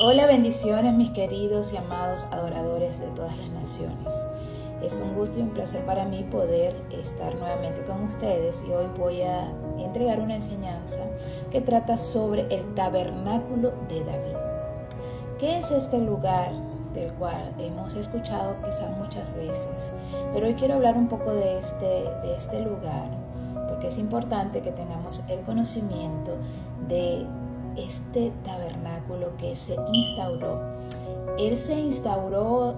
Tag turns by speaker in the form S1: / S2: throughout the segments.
S1: Hola, bendiciones mis queridos y amados adoradores de todas las naciones. Es un gusto y un placer para mí poder estar nuevamente con ustedes y hoy voy a entregar una enseñanza que trata sobre el tabernáculo de David. ¿Qué es este lugar del cual hemos escuchado quizás muchas veces? Pero hoy quiero hablar un poco de este lugar porque es importante que tengamos el conocimiento de este tabernáculo que se instauró. Él se instauró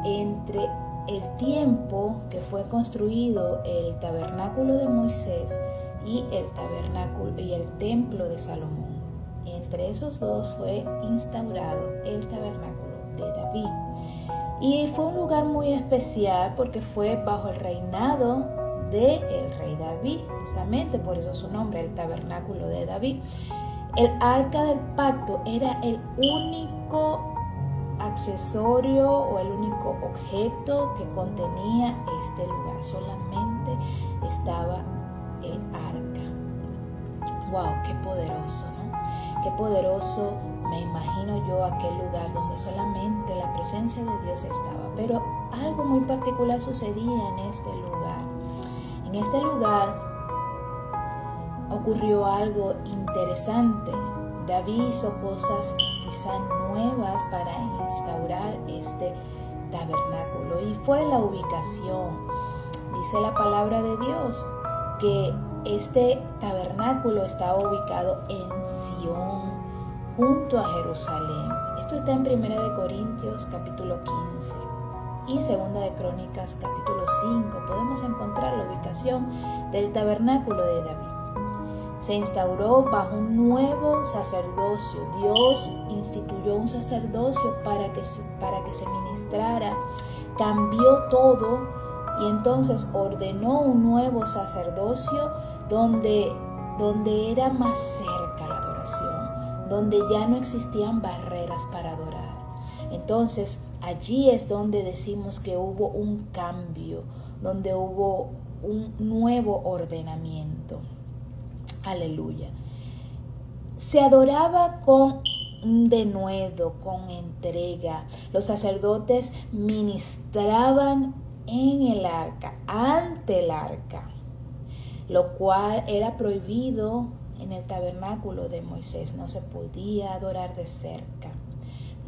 S1: entre el tiempo que fue construido el tabernáculo de Moisés y el tabernáculo y el templo de Salomón. Entre esos dos fue instaurado el tabernáculo de David. Y fue un lugar muy especial porque fue bajo el reinado del rey David, justamente por eso su nombre, el tabernáculo de David. El arca del pacto era el único accesorio o el único objeto que contenía este lugar. Solamente estaba el arca. ¡Wow! ¡Qué poderoso!, ¿no? ¡Qué poderoso! Me imagino yo aquel lugar donde solamente la presencia de Dios estaba. Pero algo muy particular sucedía en este lugar. En este lugar ocurrió algo interesante. David hizo cosas quizás nuevas para instaurar este tabernáculo y fue la ubicación. Dice la palabra de Dios que este tabernáculo estaba ubicado en Sión, junto a Jerusalén. Esto está en 1 Corintios capítulo 15 y 2 de Crónicas capítulo 5. Podemos encontrar la ubicación del tabernáculo de David. Se instauró bajo un nuevo sacerdocio. Dios instituyó un sacerdocio para que se ministrara. Cambió todo y entonces ordenó un nuevo sacerdocio donde era más cerca la adoración, donde ya no existían barreras para adorar. Entonces allí es donde decimos que hubo un cambio, donde hubo un nuevo ordenamiento. Aleluya. Se adoraba con denuedo, con entrega. Los sacerdotes ministraban en el arca, ante el arca, lo cual era prohibido en el tabernáculo de Moisés. No se podía adorar de cerca,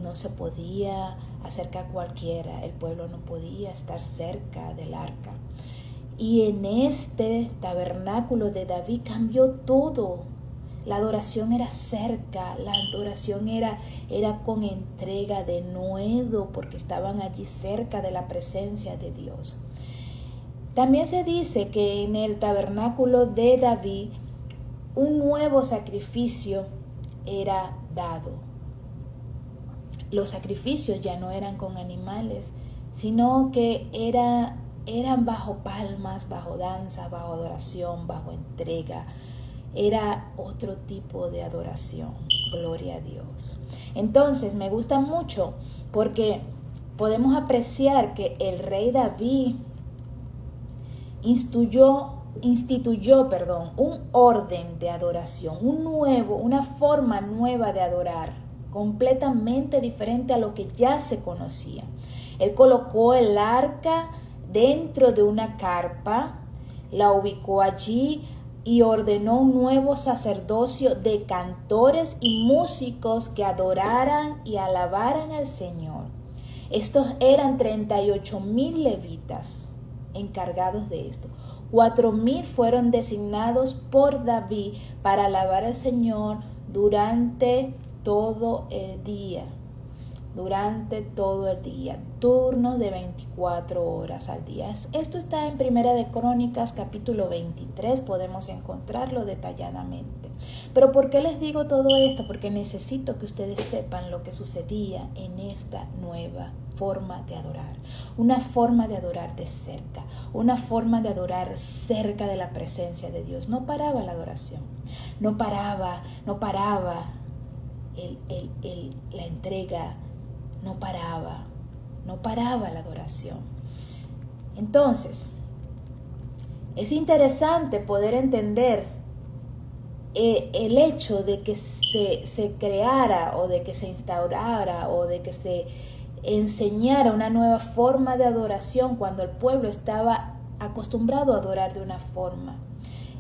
S1: no se podía acercar cualquiera, el pueblo no podía estar cerca del arca. Y en este tabernáculo de David cambió todo. La adoración era cerca, la adoración era con entrega, denuedo, porque estaban allí cerca de la presencia de Dios. También se dice que en el tabernáculo de David un nuevo sacrificio era dado. Los sacrificios ya no eran con animales, sino que eran bajo palmas, bajo danza, bajo adoración, bajo entrega. Era otro tipo de adoración. Gloria a Dios. Entonces me gusta mucho porque podemos apreciar que el rey David instituyó un orden de adoración, una forma nueva de adorar, completamente diferente a lo que ya se conocía. Él colocó el arca dentro de una carpa, la ubicó allí y ordenó un nuevo sacerdocio de cantores y músicos que adoraran y alabaran al Señor. Estos eran 38,000 levitas encargados de esto. 4,000 fueron designados por David para alabar al Señor durante todo el día. Turnos de 24 horas al día. Esto está en 1 Crónicas capítulo 23, podemos encontrarlo detalladamente. Pero ¿por qué les digo todo esto? Porque necesito que ustedes sepan lo que sucedía en esta nueva forma de adorar. Una forma de adorar de cerca, una forma de adorar cerca de la presencia de Dios. No paraba la adoración, no paraba la entrega, no paraba la adoración. Entonces, es interesante poder entender el hecho de que se creara o de que se instaurara o de que se enseñara una nueva forma de adoración cuando el pueblo estaba acostumbrado a adorar de una forma.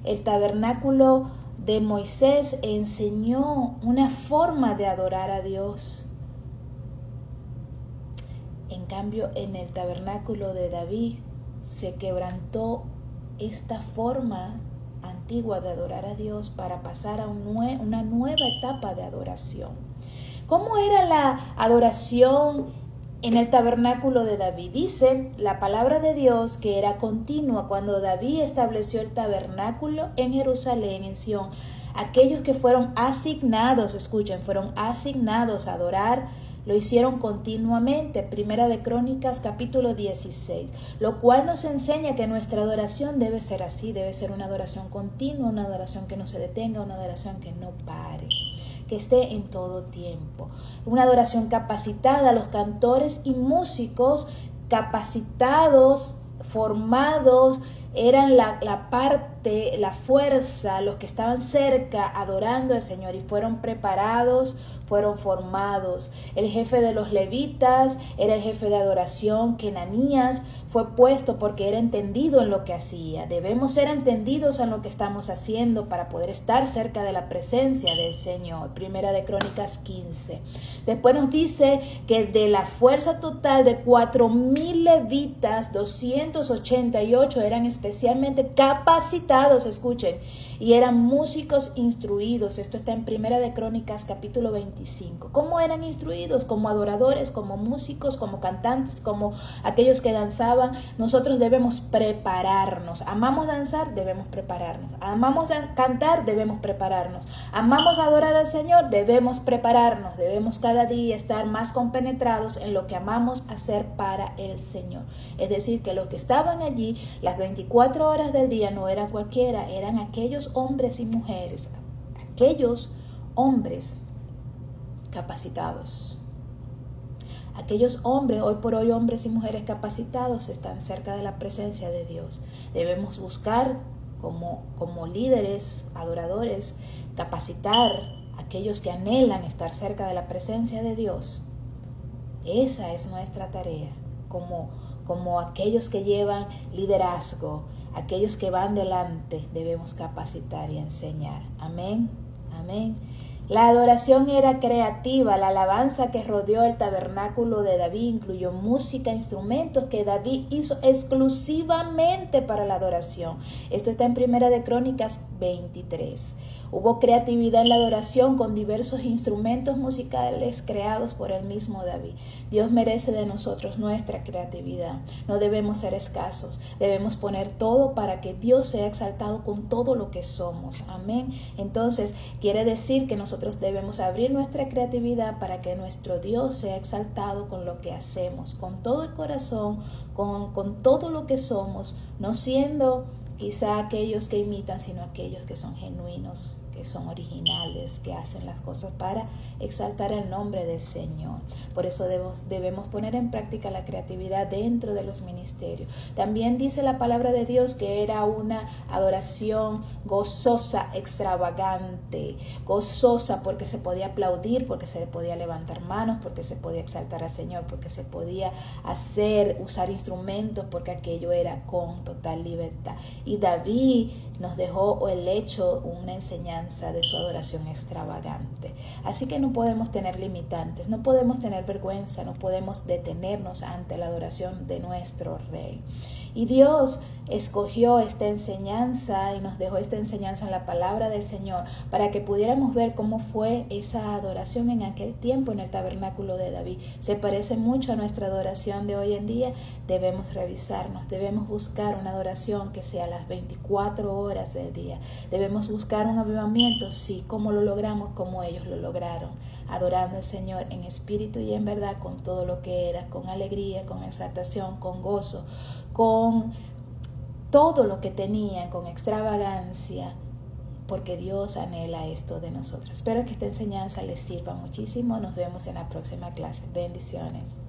S1: El tabernáculo de Moisés enseñó una forma de adorar a Dios. En cambio, en el tabernáculo de David se quebrantó esta forma antigua de adorar a Dios para pasar a una nueva etapa de adoración. ¿Cómo era la adoración en el tabernáculo de David? Dice la palabra de Dios que era continua. Cuando David estableció el tabernáculo en Jerusalén, en Sión, aquellos que fueron asignados, escuchen, fueron asignados a adorar, lo hicieron continuamente. Primera de Crónicas, capítulo 16, lo cual nos enseña que nuestra adoración debe ser así, debe ser una adoración continua, una adoración que no se detenga, una adoración que no pare, que esté en todo tiempo. Una adoración capacitada, los cantores y músicos capacitados, formados, eran la parte, la fuerza, los que estaban cerca adorando al Señor y fueron preparados, fueron formados. El jefe de los levitas era el jefe de adoración, que Ananías fue puesto porque era entendido en lo que hacía. Debemos ser entendidos en lo que estamos haciendo para poder estar cerca de la presencia del Señor. Primera de Crónicas 15. Después nos dice que de la fuerza total de 4,000 levitas, 288 eran especialmente capacitados, escuchen, y eran músicos instruidos. Esto está en Primera de Crónicas, capítulo 25. ¿Cómo eran instruidos? Como adoradores, como músicos, como cantantes, como aquellos que danzaban. Nosotros debemos prepararnos. Amamos danzar, debemos prepararnos. Amamos cantar, debemos prepararnos. Amamos adorar al Señor, debemos prepararnos. Debemos cada día estar más compenetrados en lo que amamos hacer para el Señor. Es decir, que los que estaban allí las 24 horas del día no eran cualquiera, eran aquellos hombres y mujeres, aquellos hombres capacitados. Aquellos hombres, hoy por hoy hombres y mujeres capacitados, están cerca de la presencia de Dios. Debemos buscar como líderes, adoradores, capacitar a aquellos que anhelan estar cerca de la presencia de Dios. Esa es nuestra tarea, como aquellos que llevan liderazgo, aquellos que van delante, debemos capacitar y enseñar. Amén, amén. La adoración era creativa. La alabanza que rodeó el tabernáculo de David incluyó música, instrumentos que David hizo exclusivamente para la adoración. Esto está en Primera de Crónicas 23. Hubo creatividad en la adoración con diversos instrumentos musicales creados por el mismo David. Dios merece de nosotros nuestra creatividad. No debemos ser escasos. Debemos poner todo para que Dios sea exaltado con todo lo que somos. Amén. Entonces, quiere decir que nosotros debemos abrir nuestra creatividad para que nuestro Dios sea exaltado con lo que hacemos, con todo el corazón, con todo lo que somos, no siendo quizá aquellos que imitan, sino aquellos que son genuinos, que son originales, que hacen las cosas para exaltar el nombre del Señor. Por eso debemos poner en práctica la creatividad dentro de los ministerios. También dice la palabra de Dios que era una adoración gozosa, extravagante, gozosa porque se podía aplaudir, porque se podía levantar manos, porque se podía exaltar al Señor, porque se podía usar instrumentos, porque aquello era con total libertad. Y David nos dejó una enseñanza de su adoración extravagante. Así que no podemos tener limitantes, no podemos tener vergüenza, no podemos detenernos ante la adoración de nuestro Rey. Y Dios escogió esta enseñanza y nos dejó esta enseñanza en la palabra del Señor para que pudiéramos ver cómo fue esa adoración en aquel tiempo en el tabernáculo de David. Se parece mucho a nuestra adoración de hoy en día. Debemos revisarnos, debemos buscar una adoración que sea las 24 horas del día. Debemos buscar un avivamiento, sí, como lo logramos, como ellos lo lograron, adorando al Señor en espíritu y en verdad, con todo lo que era, con alegría, con exaltación, con gozo, con todo lo que tenían, con extravagancia, porque Dios anhela esto de nosotros. Espero que esta enseñanza les sirva muchísimo. Nos vemos en la próxima clase. Bendiciones.